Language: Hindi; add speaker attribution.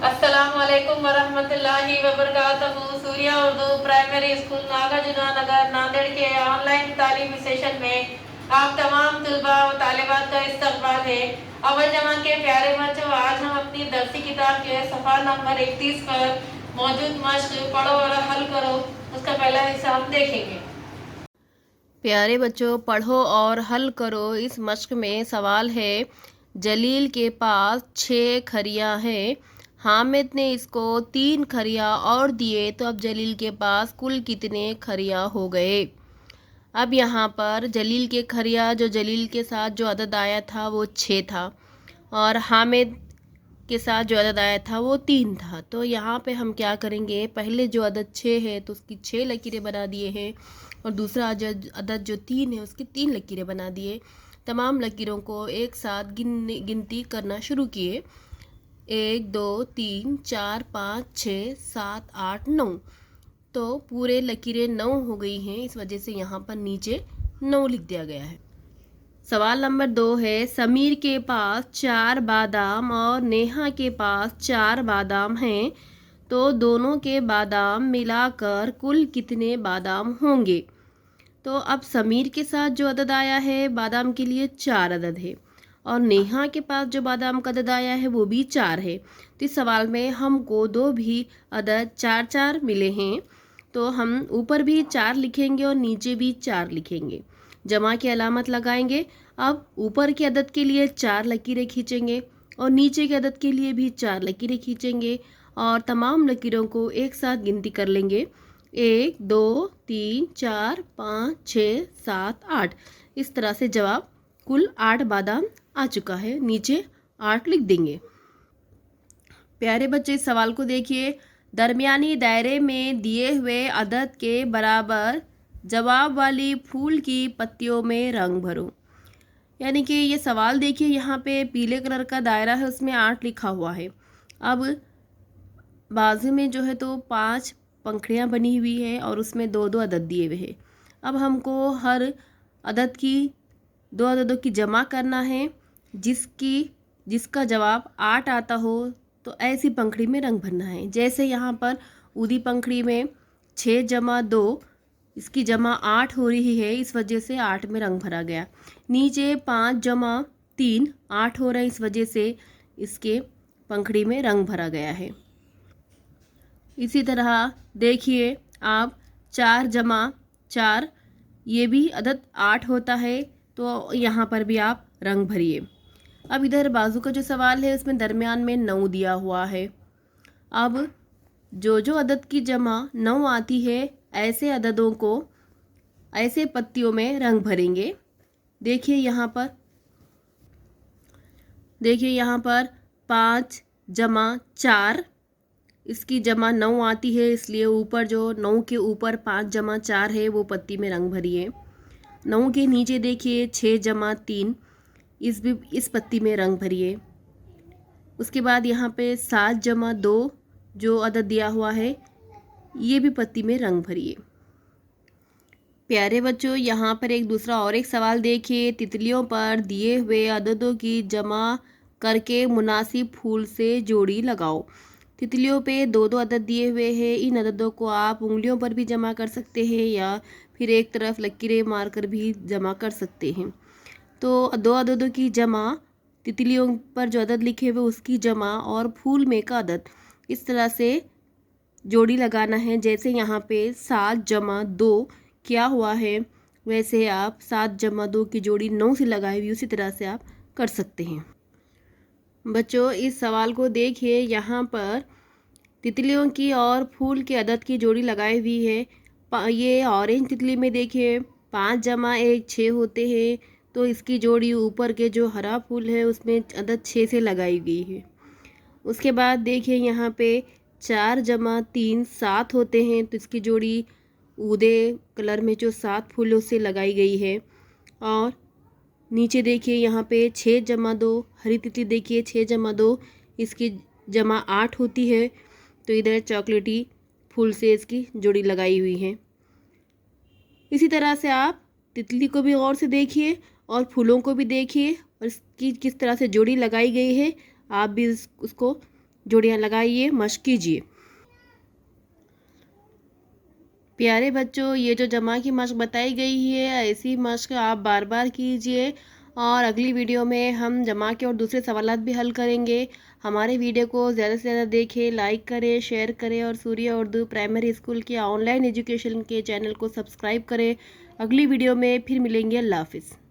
Speaker 1: अस्सलामुअलैकुम वरहमतुल्लाहि वबरकातुहू। सूर्या उर्दू प्राइमरी स्कूल नागार्जुना नगर नांदेड़ के ऑनलाइन तालीमी सेशन में आप तमाम तलबा व तालिबात का इस्तकबाल है। अव्वल जमात के प्यारे बच्चों, आज हम अपनी दरसी किताब के सफ़ा नंबर 31 पर मौजूद मश्क पढ़ो और हल करो उसका पहला हिस्सा हम देखेंगे।
Speaker 2: प्यारे बच्चों, पढ़ो और हल करो। इस मश्क में सवाल है, जलील के पास 6 खरियां हैं। हामिद ने इसको 3 खरियां और दिए, तो अब जलील के पास कुल कितने खरियां हो गए। अब यहाँ पर जलील के खरियां, जो जलील के साथ जो अदद आया था वो 6 था और हामिद के साथ जो अदद आया था वो 3 था। तो यहाँ पे हम क्या करेंगे, पहले जो अदद 6 है तो उसकी 6 लकीरें बना दिए हैं और दूसरा अदद जो 3 है उसकी 3 लकीरें बना दिए। तमाम लकीरों को एक साथ गिनती करना शुरू किए। 1 2 3 4 5 6 7 8 9। तो पूरे लकीरें 9 हो गई हैं, इस वजह से यहाँ पर नीचे 9 लिख दिया गया है। सवाल नंबर 2 है, समीर के पास 4 बादाम और नेहा के पास 4 बादाम हैं, तो दोनों के बादाम मिलाकर कुल कितने बादाम होंगे। तो अब समीर के साथ जो अदद आया है बादाम के लिए 4 अदद है और नेहा के पास जो बादाम का अदद आया है वो भी 4 है। तो इस सवाल में हमको दो भी अदद 4 4 मिले हैं, तो हम ऊपर भी 4 लिखेंगे और नीचे भी 4 लिखेंगे, जमा की अलामत लगाएंगे। अब ऊपर के अदद के लिए 4 लकीरें खींचेंगे और नीचे के अदद के लिए भी 4 लकीरें खींचेंगे और तमाम लकीरों को एक साथ गिनती कर लेंगे। 1 2 3 4 5 6 7 8। इस तरह से जवाब कुल 8 बादाम आ चुका है, नीचे 8 लिख देंगे। प्यारे बच्चे, इस सवाल को देखिए। दरमियानी दायरे में दिए हुए अदद के बराबर जवाब वाली फूल की पत्तियों में रंग भरो। यानी कि ये सवाल देखिए, यहाँ पे पीले कलर का दायरा है, उसमें 8 लिखा हुआ है। अब बाजू में जो है तो 5 पंखुड़ियाँ बनी हुई है और उसमें 2 2 अदद दिए हुए हैं। अब हमको हर अदद की 2 अददों की जमा करना है। जिसका जवाब 8 आता हो तो ऐसी पंखुड़ी में रंग भरना है। जैसे यहाँ पर ऊदी पंखुड़ी में 6 जमा 2, इसकी जमा 8 हो रही है, इस वजह से 8 में रंग भरा गया। नीचे 5 जमा 3 8 हो रहा है, इस वजह से इसके पंखुड़ी में रंग भरा गया है। इसी तरह देखिए आप 4 जमा 4, ये भी अदद 8 होता है, तो यहाँ पर भी आप रंग भरिए। अब इधर बाजू का जो सवाल है उसमें दरमियान में 9 दिया हुआ है। अब जो अदद की जमा 9 आती है, ऐसे अददों को ऐसे पत्तियों में रंग भरेंगे। देखिए यहाँ पर 5 जमा 4, इसकी जमा 9 आती है, इसलिए ऊपर जो 9 के ऊपर 5 जमा 4 है वो पत्ती में रंग भरिए। 9 के नीचे देखिए 6 जमा 3, इस पत्ती में रंग भरिए। उसके बाद यहाँ पे 7 जमा 2 जो अदद दिया हुआ है, ये भी पत्ती में रंग भरिए। प्यारे बच्चों, यहाँ पर एक सवाल देखिए। तितलियों पर दिए हुए अददों की जमा करके मुनासिब फूल से जोड़ी लगाओ। तितलियों पे 2 2 अदद दिए हुए हैं। इन अददों को आप उंगलियों पर भी जमा कर सकते हैं या फिर एक तरफ लकीरें मारकर भी जमा कर सकते हैं। तो 2 अददों की जमा, तितलियों पर जो अदद लिखे हुए उसकी जमा और फूल में का अदद, इस तरह से जोड़ी लगाना है। जैसे यहाँ पे 7 जमा 2 क्या हुआ है, वैसे आप 7 जमा 2 की जोड़ी 9 से लगाई हुई उसी तरह से आप कर सकते हैं। बच्चों, इस सवाल को देखिए। यहाँ पर तितलियों की और फूल के अदद की जोड़ी लगाई हुई है। ये ऑरेंज तितली में देखिए 5 जमा 1 6 होते हैं, तो इसकी जोड़ी ऊपर के जो हरा फूल है उसमें अदद 6 से लगाई गई है। उसके बाद देखिए यहाँ पे 4 जमा 3 7 होते हैं, तो इसकी जोड़ी ऊदे कलर में जो 7 फूल है उससे लगाई गई है। और नीचे देखिए यहाँ पे 6 जमा 2, हरी तितली देखिए 6 जमा 2, इसकी जमा 8 होती है, तो इधर चॉकलेटी फूल से इसकी जोड़ी लगाई हुई है। इसी तरह से आप तितली को भी गौर से देखिए और फूलों को भी देखिए और इसकी किस तरह से जोड़ी लगाई गई है, आप भी उसको जोड़ियाँ लगाइए, मश्क कीजिए। प्यारे बच्चों, ये जो जमा की मश्क बताई गई है, ऐसी मश्क आप बार बार कीजिए और अगली वीडियो में हम जमा के और दूसरे सवालात भी हल करेंगे। हमारे वीडियो को ज़्यादा से ज़्यादा देखें, लाइक करें, शेयर करें और सूर्य उर्दू प्राइमरी स्कूल के ऑनलाइन एजुकेशन के चैनल को सब्सक्राइब करें। अगली वीडियो में फिर मिलेंगे। अल्लाह हाफिज़।